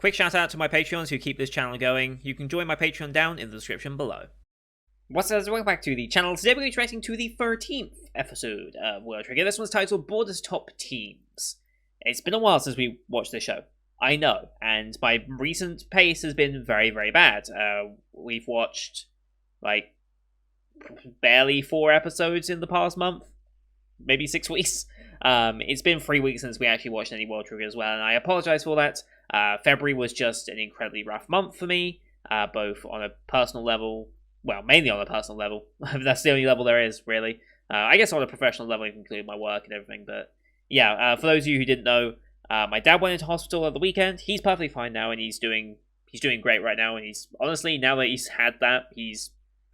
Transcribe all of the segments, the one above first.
Quick shout out to my Patreons who keep this channel going. You can join my Patreon down in the description below. What's up, welcome back to the channel. Today we're going to be reacting to the 13th episode of World Trigger. This one's titled Borders Top Teams. It's been a while since we watched this show. I know, and my recent pace has been very, very bad. We've watched, like, barely 4 episodes in the past month. Maybe 6 weeks. It's been 3 weeks since we actually watched any World Trigger as well, and I apologize for that. February was just an incredibly rough month for me, both on a personal level, well, mainly on a personal level. That's the only level there is, really. I guess on a professional level, including my work and everything, but yeah, for those of you who didn't know, my dad went into hospital at the weekend. He's perfectly fine now, and he's doing great right now, and he's, honestly, now that he's had that, he's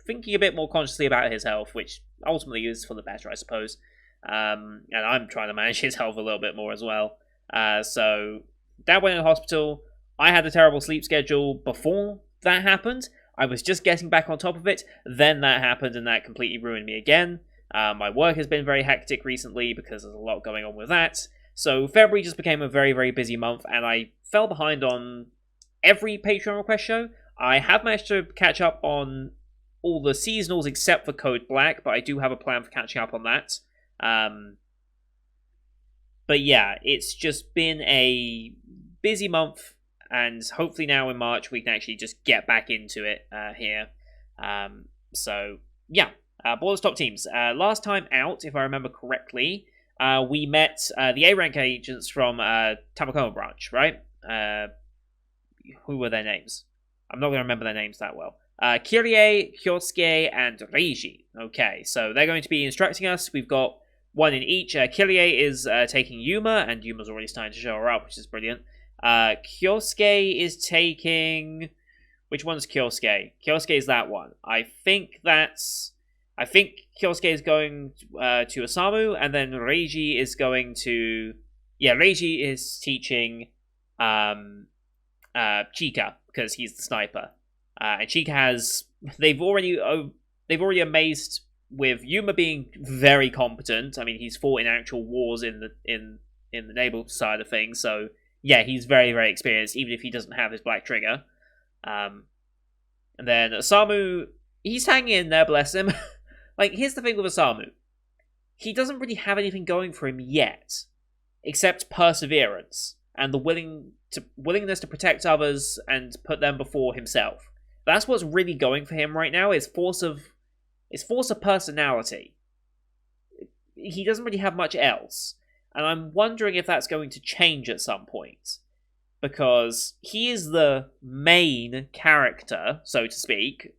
thinking a bit more consciously about his health, which ultimately is for the better, I suppose. And I'm trying to manage his health a little bit more as well. So Dad went in the hospital. I had a terrible sleep schedule before that happened. I was just getting back on top of it. Then that happened, and that completely ruined me again. My work has been very hectic recently because there's a lot going on with that. So February just became a very, very busy month, and I fell behind on every Patreon request show. I have managed to catch up on all the seasonals except for Code Black, but I do have a plan for catching up on that. But yeah, it's just been a busy month, and hopefully now in March we can actually just get back into it here. So yeah, Borders Top Teams. Last time out, if I remember correctly, we met the A-rank agents from Tamakoma branch, right? Who were their names? I'm not going to remember their names that well. Kirie, Kyosuke, and Reiji. Okay, so they're going to be instructing us. We've got one in each. Kirie is taking Yuma, and Yuma's already starting to show her up, which is brilliant. Kyosuke is taking... Which one's Kyosuke? Kyosuke is that one. I think Kyosuke is going to Osamu, and then Reiji is going to... Yeah, Reiji is teaching Chika, because he's the sniper. And Chika has... They've already amazed with Yuma being very competent. I mean, he's fought in actual wars in the naval side of things, so yeah, he's very, very experienced, even if he doesn't have his black trigger. And then Osamu, he's hanging in there, bless him. Like, here's the thing with Osamu. He doesn't really have anything going for him yet, except perseverance and the willingness to protect others and put them before himself. That's what's really going for him right now, is force of personality. He doesn't really have much else. And I'm wondering if that's going to change at some point. Because he is the main character, so to speak.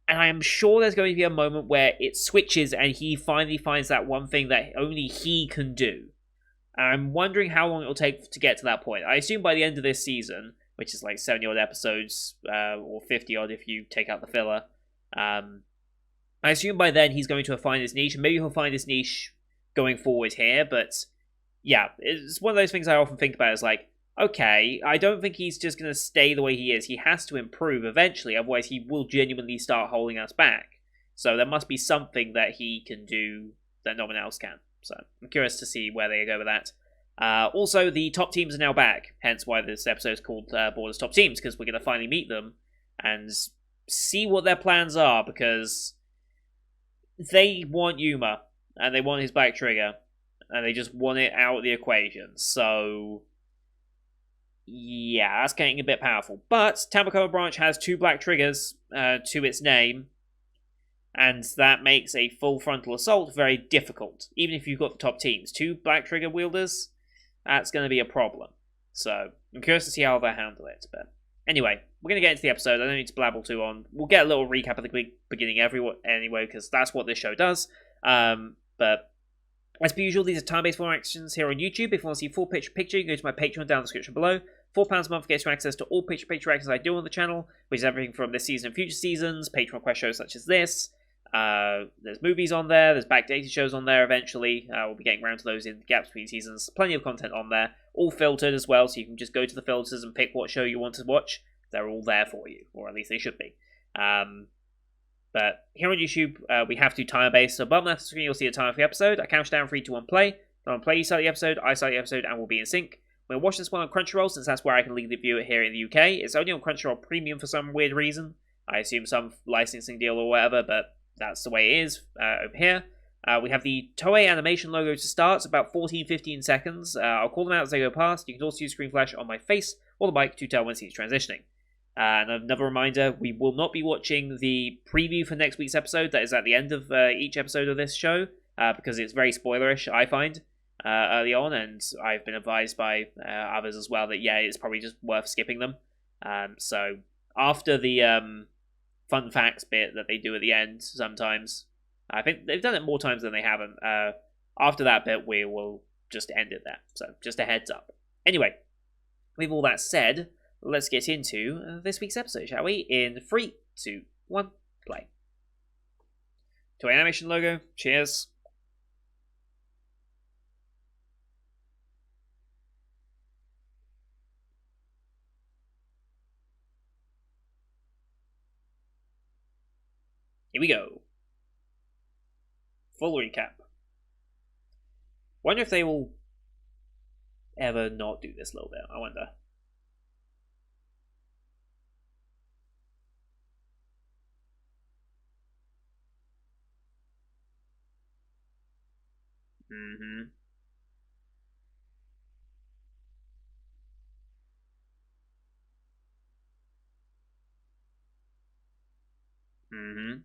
And I am sure there's going to be a moment where it switches and he finally finds that one thing that only he can do. And I'm wondering how long it will take to get to that point. I assume by the end of this season, which is like 70-odd episodes, or 50-odd if you take out the filler. I assume by then he's going to find his niche, and maybe he'll find his niche going forward here, but yeah, it's one of those things I often think about, is like, okay, I don't think he's just going to stay the way he is. He has to improve eventually, otherwise he will genuinely start holding us back. So there must be something that he can do that no one else can. So I'm curious to see where they go with that. Also, the top teams are now back, hence why this episode is called Borders Top Teams, because we're going to finally meet them and see what their plans are, because they want Yuma, and they want his black trigger, and they just want it out of the equation. So yeah, that's getting a bit powerful. But Tamakoma branch has 2 black triggers to its name, and that makes a full frontal assault very difficult. Even if you've got the top teams, 2 black trigger wielders, that's going to be a problem. So I'm curious to see how they'll handle it. But anyway, we're going to get into the episode. I don't need to blabble too on. We'll get a little recap of the beginning anyway, because that's what this show does. But as per usual, these are time-based form actions here on YouTube. If you want to see full picture, you can go to my Patreon down in the description below. £4 a month gets you access to all picture actions I do on the channel, which is everything from this season and future seasons, Patreon request shows such as this. There's movies on there, there's backdated shows on there eventually. We'll be getting around to those in the gaps between seasons. Plenty of content on there, all filtered as well, so you can just go to the filters and pick what show you want to watch. They're all there for you, or at least they should be. But here on YouTube, we have to do timer-based, so bottom left of the screen you'll see a timer for the episode. I count down 3, 2, 1, play. Then on play, you start the episode, I start the episode, and we'll be in sync. We'll watch this one on Crunchyroll since that's where I can legally view it here in the UK. It's only on Crunchyroll Premium for some weird reason. I assume some licensing deal or whatever, but that's the way it is over here. We have the Toei animation logo to start. It's about 14-15 seconds. I'll call them out as they go past. You can also use screen flash on my face or the mic to tell when he's transitioning. And another reminder, we will not be watching the preview for next week's episode. That is at the end of each episode of this show, because it's very spoilerish, I find, early on, and I've been advised by others as well that, yeah, it's probably just worth skipping them. So after the fun facts bit that they do at the end sometimes, I think they've done it more times than they haven't. After that bit, we will just end it there. So just a heads up. Anyway, with all that said, let's get into this week's episode, shall we? In 3, 2, 1, play. Toei animation logo. Cheers. Here we go. Full recap. Wonder if they will ever not do this little bit. I wonder. Mm-hmm. Mm-hmm.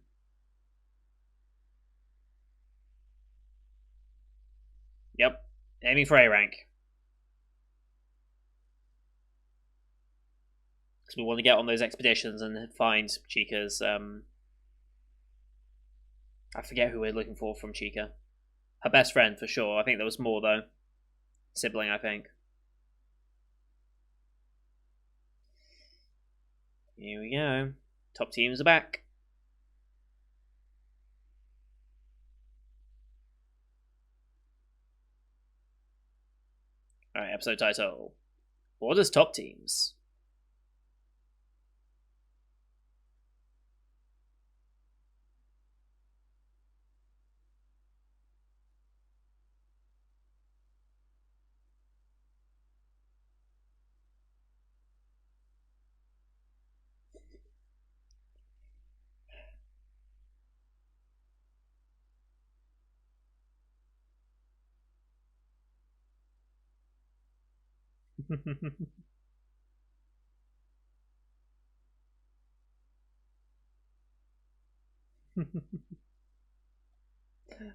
Yep. Aiming for A rank. Because we want to get on those expeditions and find Chica's, I forget who we're looking for from Chica. Her best friend, for sure. I think there was more, though. Sibling, I think. Here we go. Top teams are back. Alright, episode title. Borders top teams.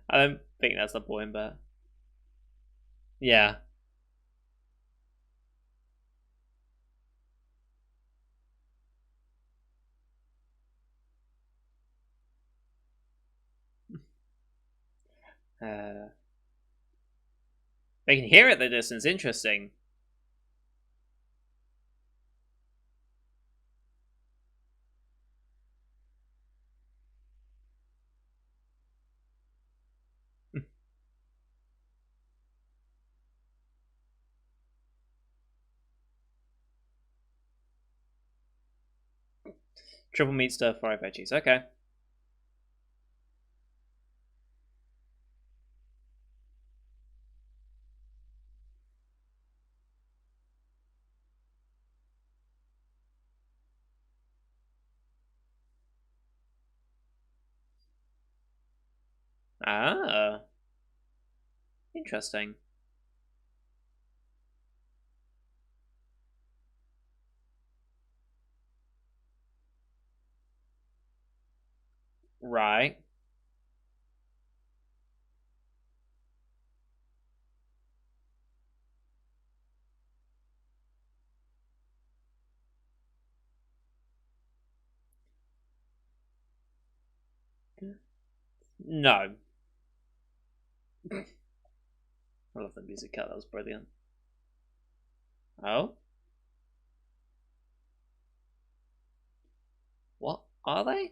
I don't think that's the point, but yeah. They can hear it at the distance. Interesting. Triple meat stir fried veggies. Okay. Ah. Interesting. Right. No. I love the music cut. That was brilliant. Oh? What are they?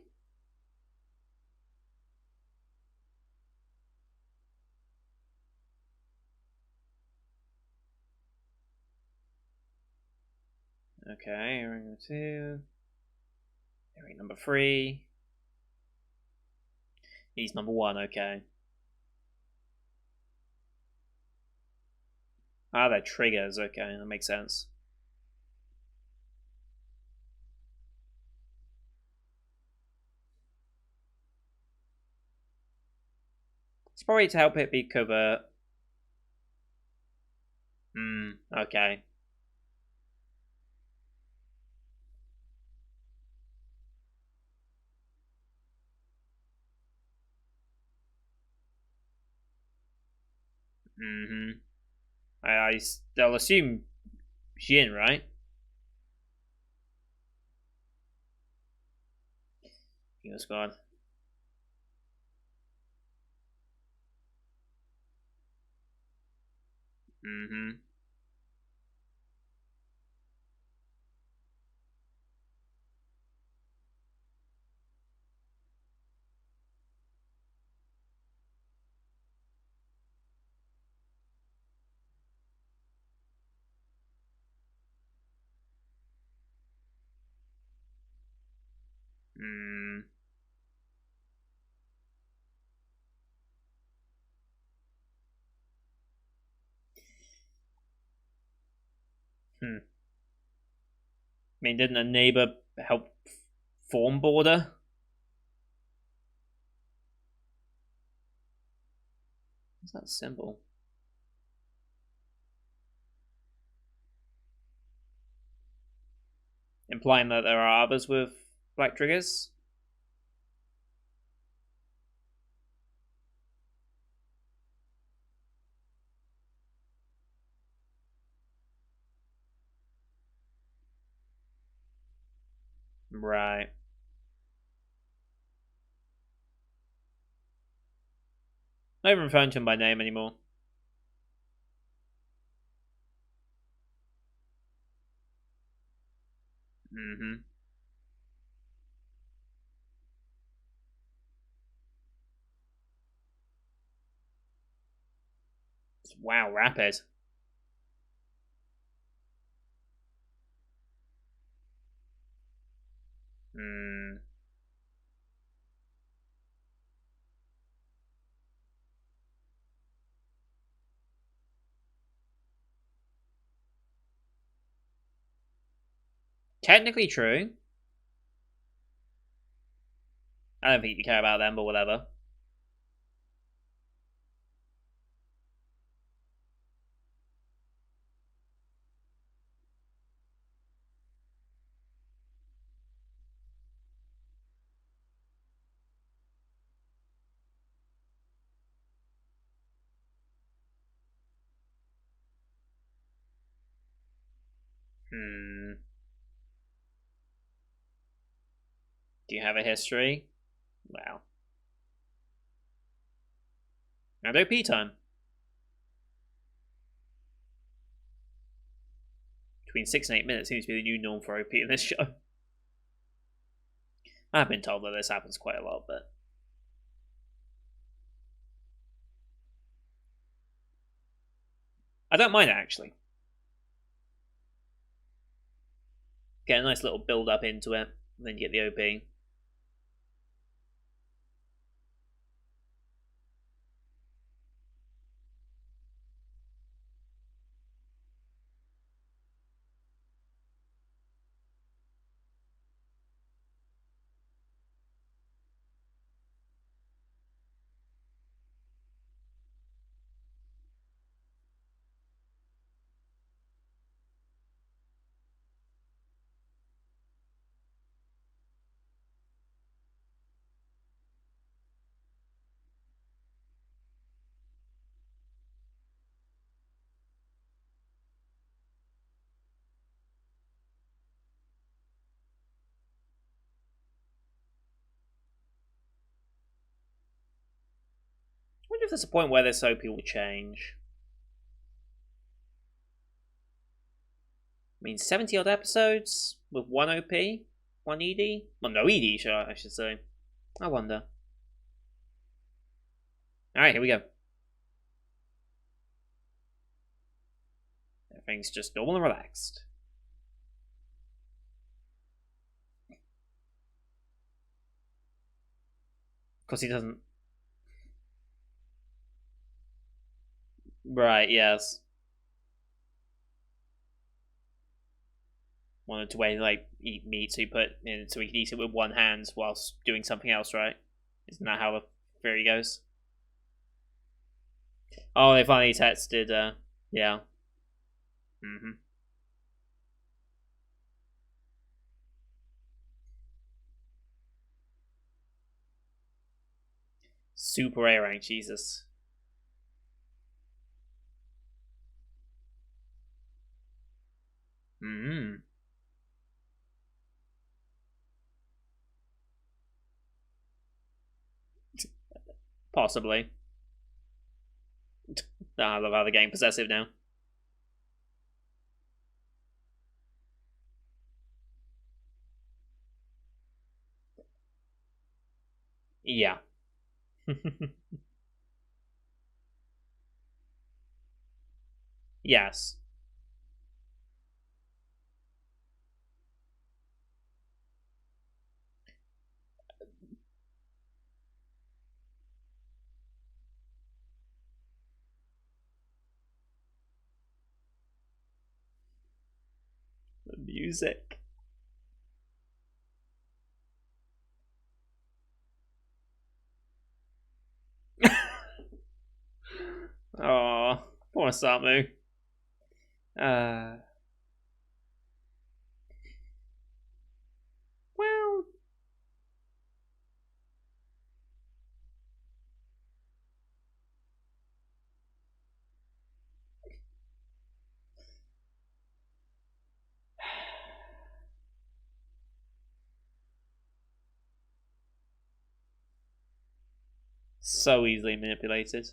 Okay, earring number 2. Earring number 3. He's number 1, okay. Ah, they're triggers. Okay, that makes sense. It's probably to help it be covert. Okay. Mm-hmm. They'll assume Jin, right? He was gone. Mm-hmm. Mm. Hmm. I mean, didn't a neighbor help form border? What's that symbol? Implying that there are others with black triggers? Right. Not even referring to him by name anymore. Mm-hmm. Wow, rapid. Hmm. Technically true. I don't think you care about them, but whatever. Hmm. Do you have a history? Wow. And OP time. Between 6 and 8 minutes seems to be the new norm for OP in this show. I've been told that this happens quite a lot, but I don't mind it actually. Get a nice little build up into it, and then you get the OP. I wonder if there's a point where this OP will change. I mean, 70 odd episodes with one OP, one ED? Well, no ED, I should say. I wonder. Alright, here we go. Everything's just normal and relaxed. Because he doesn't. Right, yes. wanted to wait like eat meat, so he put in so he could eat it with one hand whilst doing something else, right? Isn't that how the theory goes? Oh, they finally tested. Yeah. Mhm. Super A rank, Jesus. Hmm. Possibly. I love how they're getting possessive now. Yeah. Yes. The music. Oh, poor Samu. Uh, well, so easily manipulated.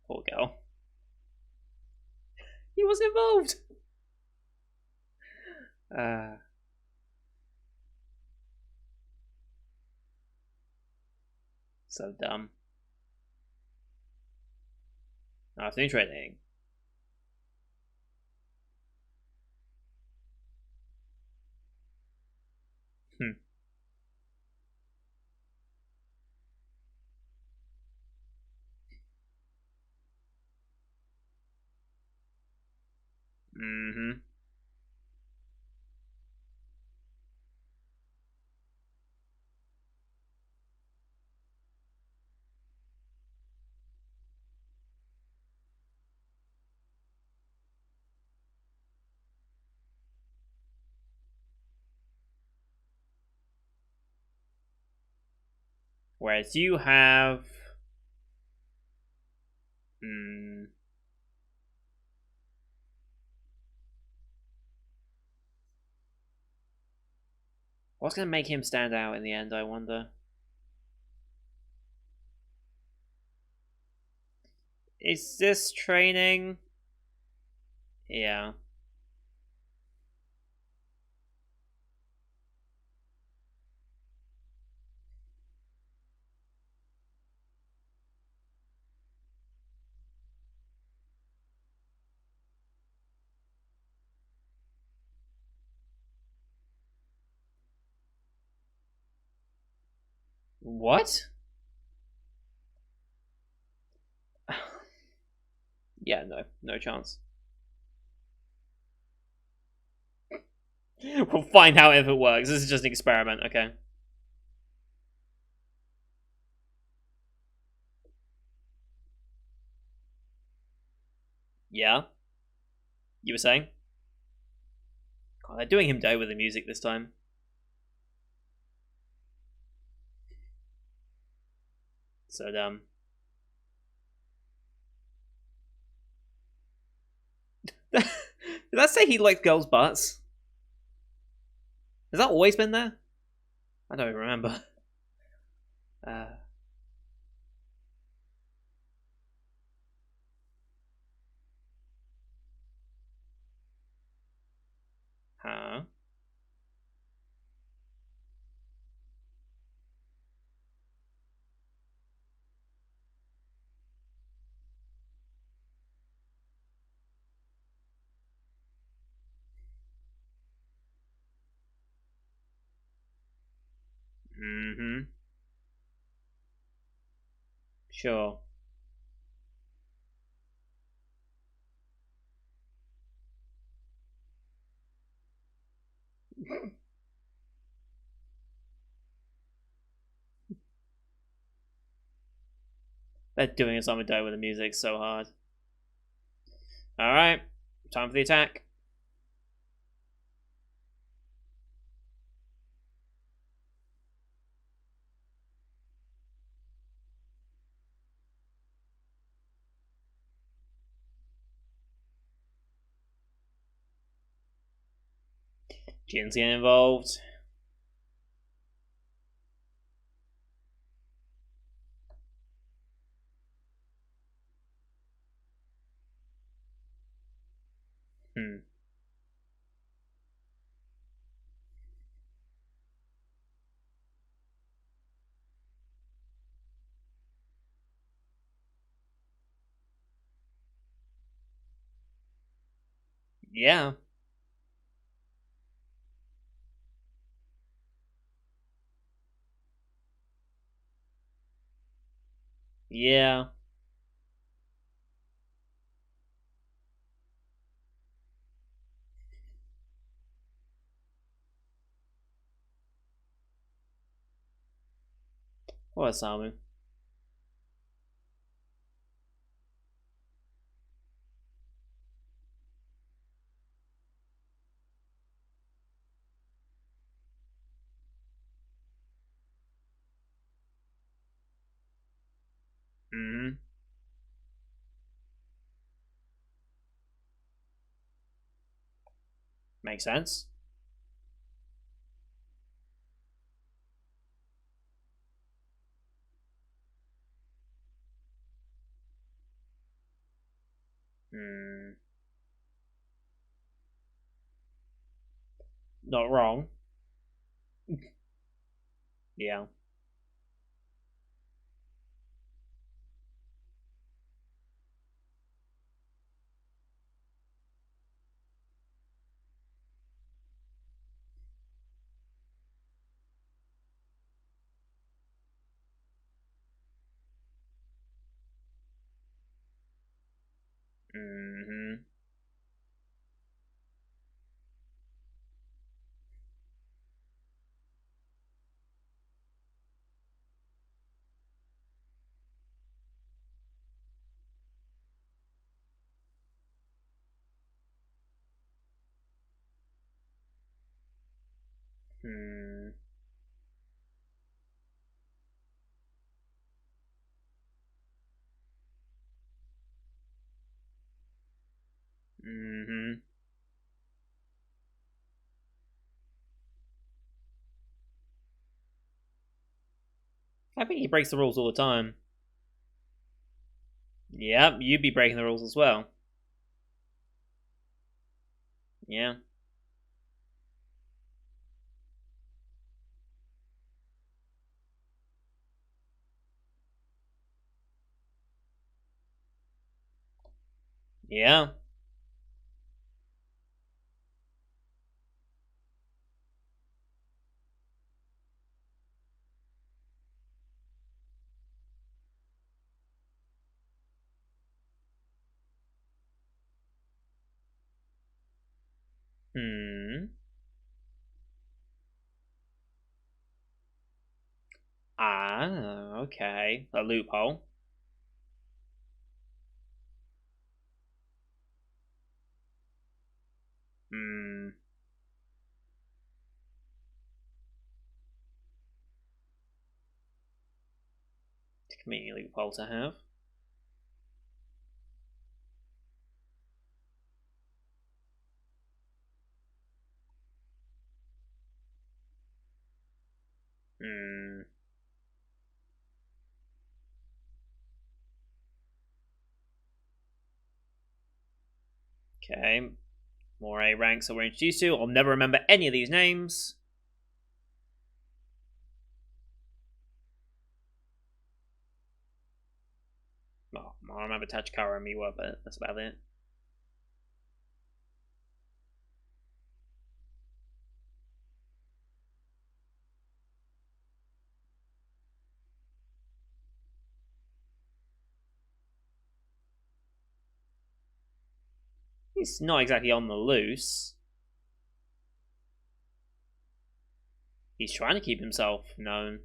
Poor girl. He was involved. Uh, so dumb. Afternoon training. Hmm. Mm-hmm. Whereas you have. Hmm. What's going to make him stand out in the end, I wonder? Is this training? Yeah. What? Yeah, no. No chance. We'll find out if it works. This is just an experiment, okay? Yeah? You were saying? God, they're doing him dirty with the music this time. So dumb. Did that say he liked girls' butts? Has that always been there? I don't even remember. Uh, huh? Mm-hmm. Sure. They're doing something dope with the music so hard. Alright. Time for the attack. Jin's getting involved. Hmm. Yeah. Yeah. What a Samu. Mm-hmm. Makes sense. Hmm. Not wrong. Yeah. Mm-hmm. Hmm. Mm-hmm. I think he breaks the rules all the time. Yep, you'd be breaking the rules as well. Yeah. Yeah. Hmm. Ah, okay. A loophole. Hmm. Convenient loophole to have. Hmm. Okay. More A ranks that we're introduced to. I'll never remember any of these names. Well, I remember Tachikara and Miwa, but that's about it. He's not exactly on the loose. He's trying to keep himself known.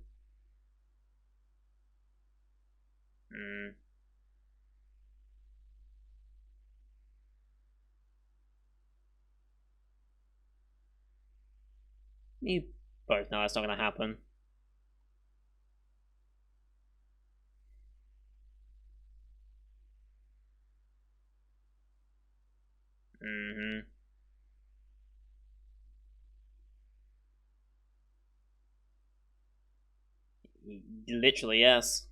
You both know that's not going to happen. Literally, yes.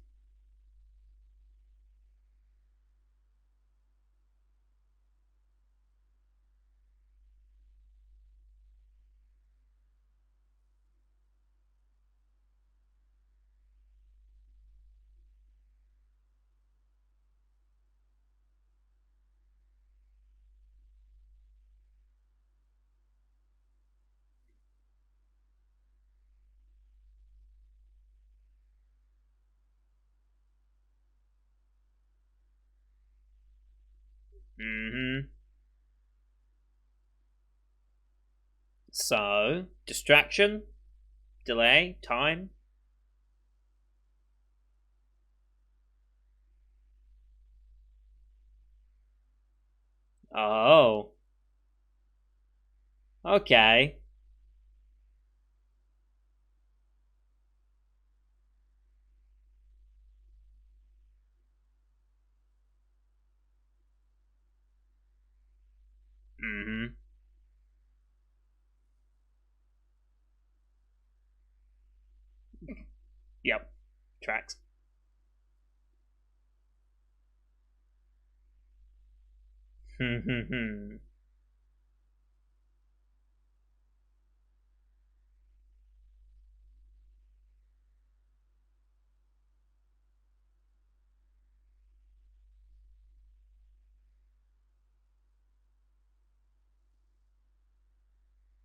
So, distraction, delay, time. Oh. Okay. Yep. Tracks.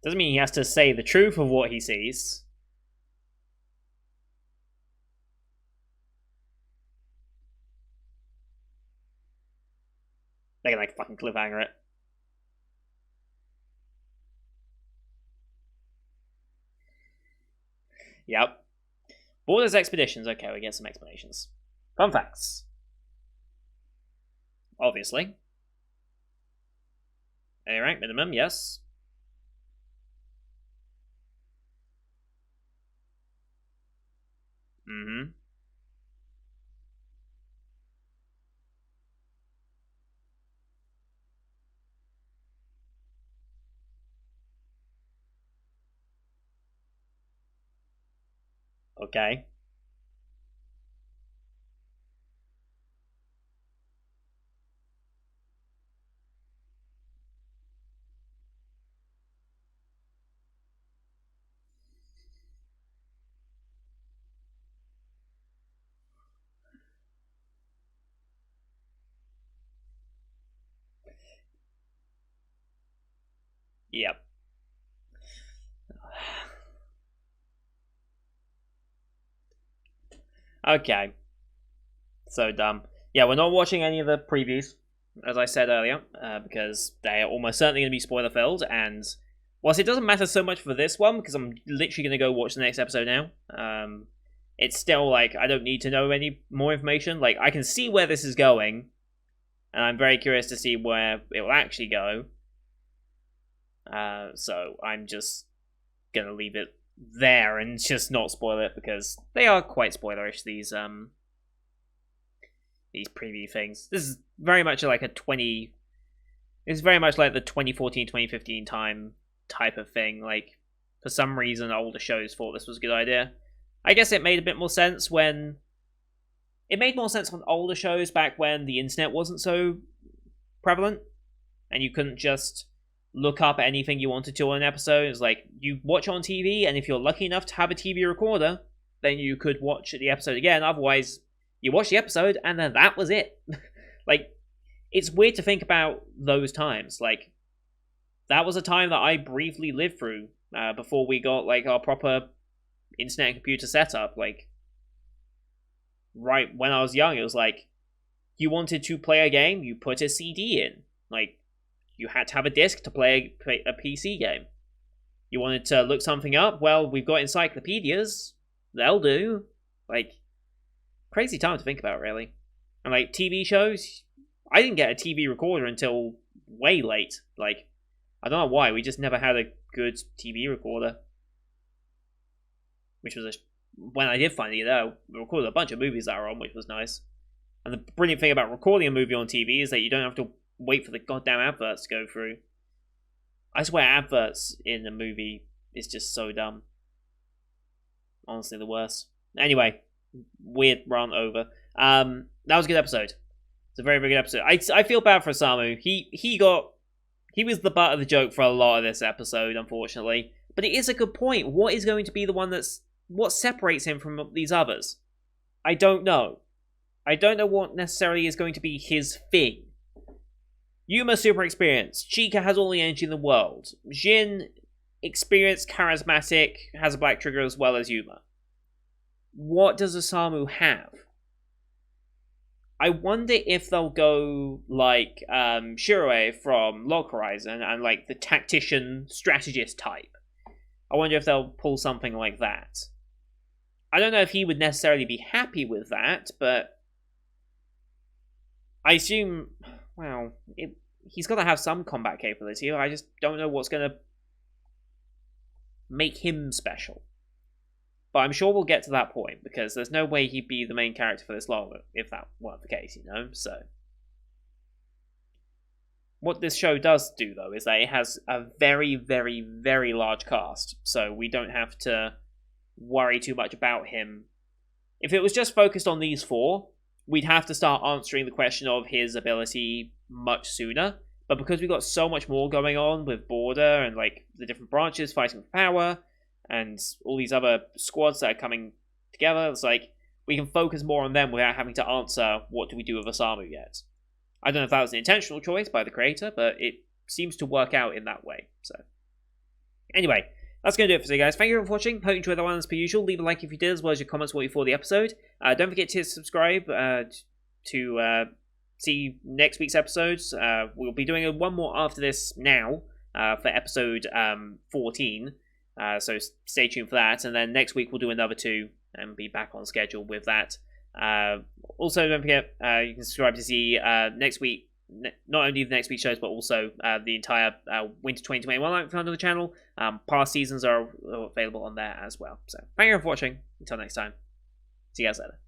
Doesn't mean he has to say the truth of what he sees. They can like fucking cliffhanger it. Yep. Borders expeditions. Okay, we get some explanations. Fun facts. Obviously. A rank minimum, yes. Okay. Yep. Okay. So dumb. Yeah, we're not watching any of the previews, as I said earlier, because they are almost certainly going to be spoiler filled. And whilst it doesn't matter so much for this one, because I'm literally going to go watch the next episode now, it's still like I don't need to know any more information. Like I can see where this is going, and I'm very curious to see where it will actually go. So I'm just gonna leave it there and just not spoil it because they are quite spoilerish. These preview things. This is very much like a 20. It's very much like the 2014-2015 time type of thing. Like for some reason, older shows thought this was a good idea. I guess it made a bit more sense when. It made more sense on older shows back when the internet wasn't so prevalent, and you couldn't just look up anything you wanted to on an episode. It's like you watch on TV, and if you're lucky enough to have a TV recorder, then you could watch the episode again. Otherwise, you watch the episode, and then that was it. Like, it's weird to think about those times. Like, that was a time that I briefly lived through before we got like our proper internet and computer setup. Like, right when I was young, it was like you wanted to play a game, you put a CD in. Like, you had to have a disc to play a PC game. You wanted to look something up? Well, we've got encyclopedias. They'll do. Like, crazy time to think about, really. And, like, TV shows, I didn't get a TV recorder until way late. Like, I don't know why, we just never had a good TV recorder. Which was when I did finally get it, we recorded a bunch of movies that were on, which was nice. And the brilliant thing about recording a movie on TV is that you don't have to wait for the goddamn adverts to go through. I swear adverts in a movie is just so dumb. Honestly, the worst. Anyway, weird rant over. That was a good episode. It's a very, very good episode. I feel bad for Osamu. He was the butt of the joke for a lot of this episode, unfortunately. But it is a good point. What is going to be the one what separates him from these others? I don't know. I don't know what necessarily is going to be his thing. Yuma, super experienced. Chica has all the energy in the world. Jin, experienced, charismatic, has a black trigger as well as Yuma. What does Osamu have? I wonder if they'll go like Shiroi from Log Horizon and like the tactician strategist type. I wonder if they'll pull something like that. I don't know if he would necessarily be happy with that, but I assume, well, he's got to have some combat capability. I just don't know what's going to make him special. But I'm sure we'll get to that point, because there's no way he'd be the main character for this long if that weren't the case, you know? So, what this show does do, though, is that it has a very, very, very large cast, so we don't have to worry too much about him. If it was just focused on these four, we'd have to start answering the question of his ability much sooner. But because we've got so much more going on with Border and like the different branches fighting for power and all these other squads that are coming together, it's like we can focus more on them without having to answer what do we do with Osamu yet. I don't know if that was an intentional choice by the creator, but it seems to work out in that way. So, anyway, that's going to do it for today, guys. Thank you for watching. Hope you enjoyed that one as per usual. Leave a like if you did, as well as your comments what you thought of the episode. Don't forget to subscribe to see next week's episodes. We'll be doing one more after this now for episode 14. So stay tuned for that. And then next week we'll do another 2 and be back on schedule with that. Also, don't forget, you can subscribe to see next week, not only the next week's shows, but also the entire Winter 2021 live on the channel. Past seasons are available on there as well. So, thank you for watching. Until next time, see you guys later.